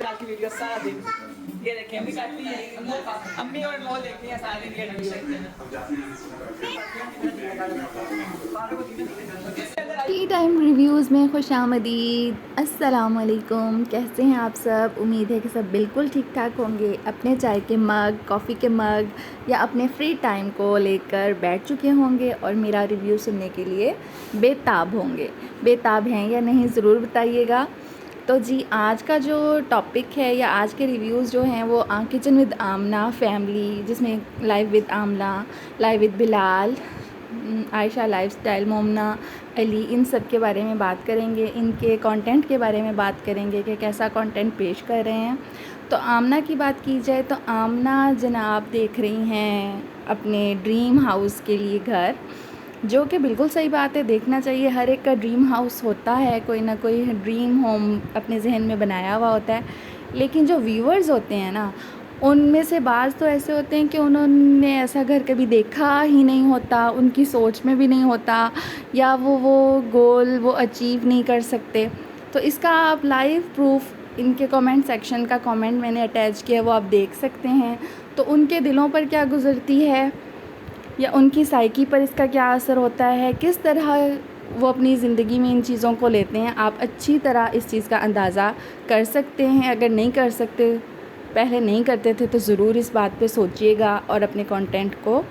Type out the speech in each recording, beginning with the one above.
डाल की वीडियो सारा दिन। ये देखिए अम्मी काटती है, अम्मी और मोल देखती है सारा दिन टी टाइम रिव्यूज़ में खुशामदीद। अस्सलाम वालेकुम, कैसे हैं आप सब। उम्मीद है कि सब बिल्कुल ठीक ठाक होंगे। अपने चाय के मग, कॉफ़ी के मग या अपने फ्री टाइम को लेकर बैठ चुके होंगे और मेरा रिव्यू सुनने के लिए बेताब होंगे। बेताब हैं या नहीं ज़रूर बताइएगा। तो जी, आज का जो टॉपिक है या आज के रिव्यूज़ जो हैं वो किचन विद आमना फैमिली, जिसमें live with Aamna, live with Bilal, Ayesha lifestyle, Momna, Ali, इन सब के बारे में बात करेंगे। इनके कंटेंट के बारे में बात करेंगे कि कैसा कंटेंट पेश कर रहे हैं। तो आमना की बात की जाए तो आमना जनाब देख रही हैं अपने ड्रीम हाउस के लिए घर, जो कि बिल्कुल सही बात है, देखना चाहिए। हर एक का ड्रीम हाउस होता है, कोई ना कोई ड्रीम होम अपने जहन में बनाया हुआ होता है। लेकिन जो व्यूअर्स होते हैं ना, उनमें से बाज़ तो ऐसे होते हैं कि उन्होंने ऐसा घर कभी देखा ही नहीं होता, उनकी सोच में भी नहीं होता, या वो गोल वो अचीव नहीं कर सकते। तो इसका आप लाइव प्रूफ इनके कमेंट सेक्शन का कमेंट मैंने अटैच किया, वो आप देख सकते हैं। तो उनके दिलों पर क्या गुज़रती है या उनकी साइकी पर इसका क्या असर होता है, किस तरह वो अपनी ज़िंदगी में इन चीज़ों को लेते हैं, आप अच्छी तरह इस चीज़ का अंदाज़ा कर सकते हैं। अगर नहीं कर सकते, पहले नहीं करते थे, तो ज़रूर इस बात पे सोचिएगा और अपने कंटेंट को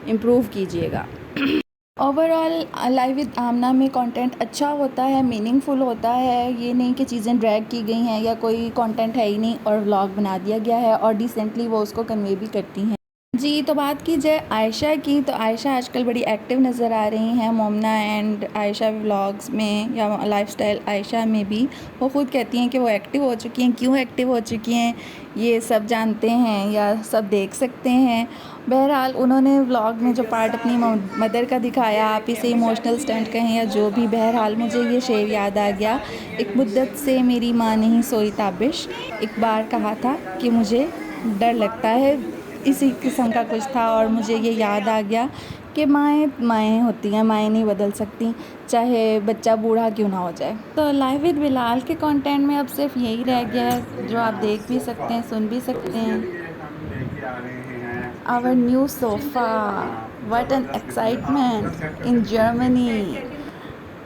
इम्प्रूव कीजिएगा। ओवरऑल लाइव विद आमना में कंटेंट अच्छा होता है, मीनिंगफुल होता है। ये नहीं कि चीज़ें ड्रैग की गई हैं या कोई कंटेंट है ही नहीं और व्लॉग बना दिया गया है, और डिसेंटली वो उसको कन्वे भी करती हैं। जी, तो बात की जाए आयशा की, तो आयशा आजकल बड़ी एक्टिव नज़र आ रही हैं मोमना एंड आयशा व्लॉग्स में या लाइफस्टाइल आयशा में भी। वो ख़ुद कहती हैं कि वो एक्टिव हो चुकी हैं। क्यों एक्टिव हो चुकी हैं ये सब जानते हैं या सब देख सकते हैं। बहरहाल उन्होंने व्लॉग में जो पार्ट अपनी मदर का दिखाया, आप इसे इमोशनल स्टंट कहें या जो भी, बहरहाल मुझे ये शेर याद आ गया, एक मुद्दत से मेरी माँ नहीं सोई ताबिश, एक बार कहा था कि मुझे डर लगता है, इसी किस्म का कुछ था। और मुझे ये याद आ गया कि माएँ माएँ होती हैं, माएँ नहीं बदल सकती, चाहे बच्चा बूढ़ा क्यों ना हो जाए। तो लाइव विद बिलाल के कंटेंट में अब सिर्फ यही रह गया है जो आप देख भी सकते हैं, सुन भी सकते हैं। Our new sofa, what an excitement in Germany,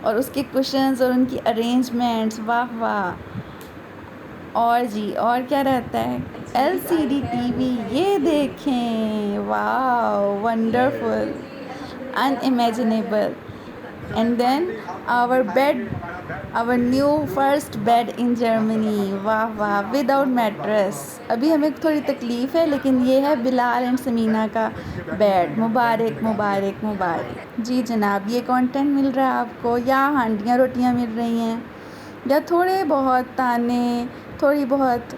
और उसके कुशन्स और उनकी अरेंजमेंट्स, वाह वाह। और जी, और क्या रहता है, एलसीडी टीवी, ये देखें, वाह, wonderful, unimaginable. And then our bed, our new first bed in Germany, वाह वाह, विदाउट मैट्रेस। अभी हमें थोड़ी तकलीफ़ है, लेकिन ये है बिलाल एंड समीना का बेड, मुबारक मुबारक मुबारक। जी जनाब, ये कंटेंट मिल रहा है आपको, या हांडियाँ रोटियाँ मिल रही हैं, या थोड़े बहुत ताने, थोड़ी बहुत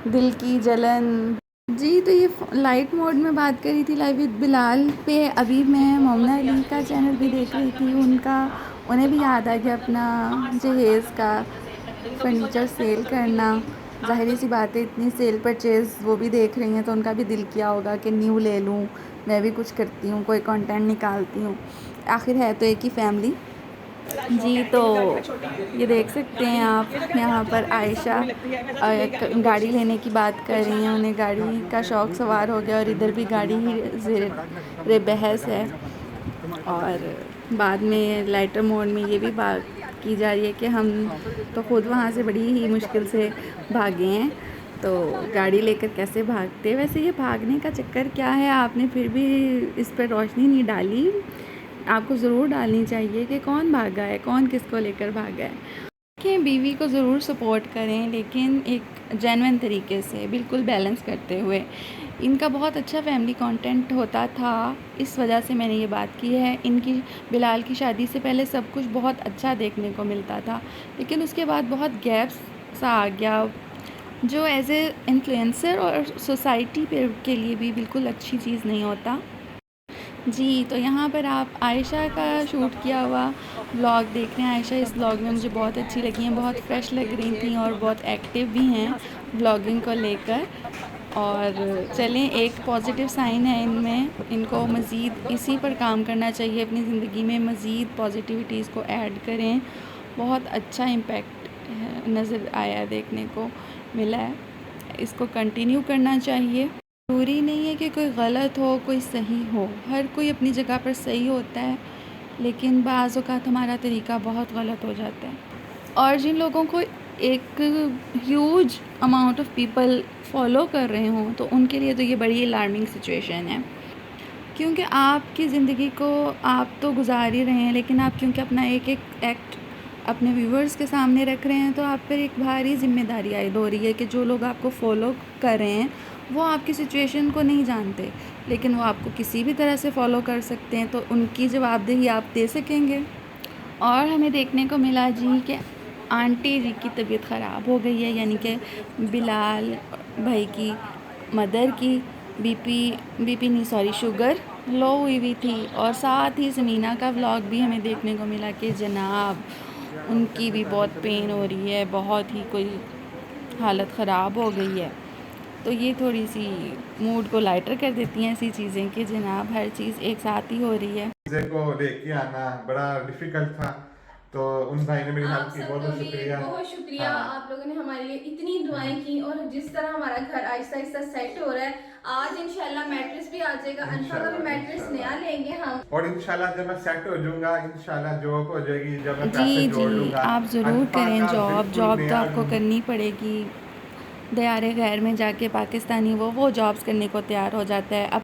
दिल की जलन। जी, तो ये लाइट मोड में बात करी थी लाइव विद बिलाल पे। अभी मैं मोमना अली का चैनल भी देख रही थी, उन्हें भी याद आ गया अपना जहेज़ का फर्नीचर सेल करना। ज़ाहिर सी बात है, इतनी सेल परचेज़ वो भी देख रही हैं, तो उनका भी दिल किया होगा कि न्यू ले लूँ, मैं भी कुछ करती हूँ, कोई कंटेंट निकालती हूँ। आखिर है तो एक ही फैमिली। जी, तो ये देख सकते हैं आप, यहाँ पर आयशा गाड़ी लेने की बात कर रही हैं, उन्हें गाड़ी का शौक़ सवार हो गया, और इधर भी गाड़ी ही ज़ेर बहस है। और बाद में लाइटर मोड में ये भी बात की जा रही है कि हम तो ख़ुद वहाँ से बड़ी ही मुश्किल से भागे हैं, तो गाड़ी लेकर कैसे भागते। वैसे ये भागने का चक्कर क्या है, आपने फिर भी इस पर रोशनी नहीं डाली। आपको ज़रूर डालनी चाहिए कि कौन भागा है, कौन किसको लेकर भागा है। देखिए, बीवी को ज़रूर सपोर्ट करें, लेकिन एक जेन्युइन तरीके से, बिल्कुल बैलेंस करते हुए। इनका बहुत अच्छा फैमिली कंटेंट होता था, इस वजह से मैंने ये बात की है। इनकी बिलाल की शादी से पहले सब कुछ बहुत अच्छा देखने को मिलता था, लेकिन उसके बाद बहुत गैप्स सा आ गया, जो एज ए इन्फ्लुएंसर और सोसाइटी के लिए भी बिल्कुल अच्छी चीज़ नहीं होता। जी, तो यहाँ पर आप आयशा का शूट किया हुआ व्लॉग देख रहे हैं। आयशा इस व्लॉग में मुझे बहुत अच्छी लगी हैं, बहुत फ्रेश लग रही थी और बहुत एक्टिव भी हैं व्लॉगिंग को लेकर। और चलें, एक पॉजिटिव साइन है इनमें, इनको मज़ीद इसी पर काम करना चाहिए, अपनी ज़िंदगी में मज़ीद पॉजिटिविटीज़ को ऐड करें। बहुत अच्छा इम्पैक्ट नज़र आया, देखने को मिला है। इसको कंटिन्यू करना चाहिए। ज़रूरी नहीं है कि कोई गलत हो कोई सही हो, हर कोई अपनी जगह पर सही होता है, लेकिन बाज़ औक़ात हमारा तरीका बहुत गलत हो जाता है। और जिन लोगों को एक huge amount of people follow कर रहे हों तो उनके लिए तो ये बड़ी अलार्मिंग सिचुएशन है, क्योंकि आपकी ज़िंदगी को आप तो गुजार ही रहे हैं, लेकिन आप क्योंकि अपना एक एक एक्ट अपने व्यूवर्स के सामने रख रहे हैं तो आप पर एक भारी ज़िम्मेदारी आयद हो रही है कि जो लोग आपको फॉलो कर रहे हैं वो आपकी सिचुएशन को नहीं जानते, लेकिन वो आपको किसी भी तरह से फॉलो कर सकते हैं, तो उनकी जवाबदेही आप दे सकेंगे। और हमें देखने को मिला जी कि आंटी जी की तबीयत ख़राब हो गई है, यानी कि बिलाल भाई की मदर की बीपी नहीं सॉरी शुगर लो हुई थी। और साथ ही समीना का व्लॉग भी हमें देखने को मिला कि जनाब उनकी भी बहुत पेन हो रही है, बहुत ही कोई हालत ख़राब हो गई है। तो ये थोड़ी सी मूड को लाइटर कर देती हैं ऐसी चीज़ें कि जनाब हर चीज़ एक साथ ही हो रही है। चीज़ें को देख के आना बड़ा डिफ़िकल्ट था, तो उन भाई ने मेरी हेल्प की, बहुत शुक्रिया। बहुत शुक्रिया। हाँ। आप लोगों ने हमारे लिए इतनी दुआएं की, और जिस तरह हमारा घर आहिस्ता आहिस्ता सेट हो रहा है, आज इंशाल्लाह मैट्रेस भी आ जाएगा, अनफा का भी मैट्रेस नया लेंगे हम। और इंशाल्लाह जब मैं सेट हो जाऊंगा, इंशाल्लाह जॉब हो जाएगी, जब मैं जी पैसे जोड़ जी लूंगा, आप ज़रूर अनफा करें का जॉब बिल्कुल तो नया आपको करनी पड़ेगी। दयारे गैर में जाके पाकिस्तानी वो जॉब्स करने को तैयार हो जाता है, अब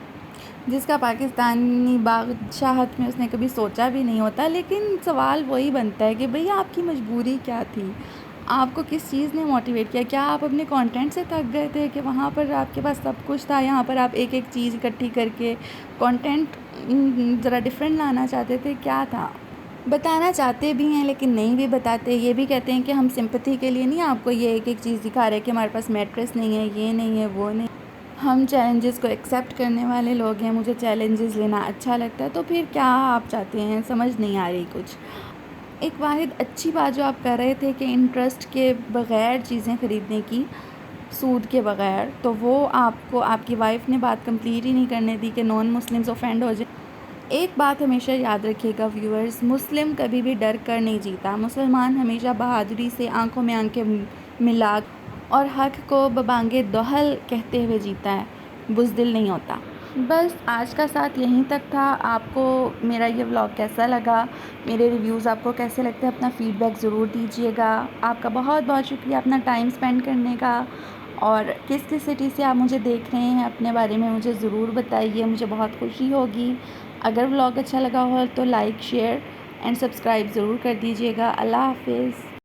जिसका पाकिस्तानी बादशाहत में उसने कभी सोचा भी नहीं होता। लेकिन सवाल वही बनता है कि भैया आपकी मजबूरी क्या थी, आपको किस चीज़ ने मोटिवेट किया? क्या आप अपने कंटेंट से थक गए थे कि वहाँ पर आपके पास सब कुछ था, यहाँ पर आप एक एक चीज़ इकट्ठी करके कंटेंट ज़रा डिफरेंट लाना चाहते थे? क्या था? बताना चाहते भी हैं लेकिन नहीं भी बताते, ये भी कहते हैं कि हम सिंपैथी के लिए नहीं आपको ये एक एक चीज़ दिखा रहे कि हमारे पास मैट्रेस नहीं है, ये नहीं है, वो नहीं। हम चैलेंजेस को एक्सेप्ट करने वाले लोग हैं, मुझे चैलेंजेस लेना अच्छा लगता है, तो फिर क्या आप चाहते हैं? समझ नहीं आ रही कुछ। एक वाहिद अच्छी बात जो आप कर रहे थे कि इंटरेस्ट के बग़ैर चीज़ें ख़रीदने की, सूद के बग़ैर, तो वो आपको आपकी वाइफ ने बात कंप्लीट ही नहीं करने दी कि नॉन मुस्लिम्स ऑफेंड हो जाए। एक बात हमेशा याद रखिएगा व्यूअर्स, मुस्लिम कभी भी डर कर नहीं जीता, मुसलमान हमेशा बहादुरी से आंखों में आंखें मिला और हक़ को बबांगे दोहल कहते हुए जीता है, बुज़दिल नहीं होता। बस आज का साथ यहीं तक था। आपको मेरा ये व्लॉग कैसा लगा, मेरे रिव्यूज़ आपको कैसे लगते हैं, अपना फ़ीडबैक ज़रूर दीजिएगा। आपका बहुत बहुत शुक्रिया अपना टाइम स्पेंड करने का, और किस किस सिटी से आप मुझे देख रहे हैं अपने बारे में मुझे ज़रूर बताइए, मुझे बहुत खुशी होगी। अगर व्लॉग अच्छा लगा हो तो लाइक शेयर एंड सब्सक्राइब ज़रूर कर दीजिएगा। अल्लाह हाफ़िज़।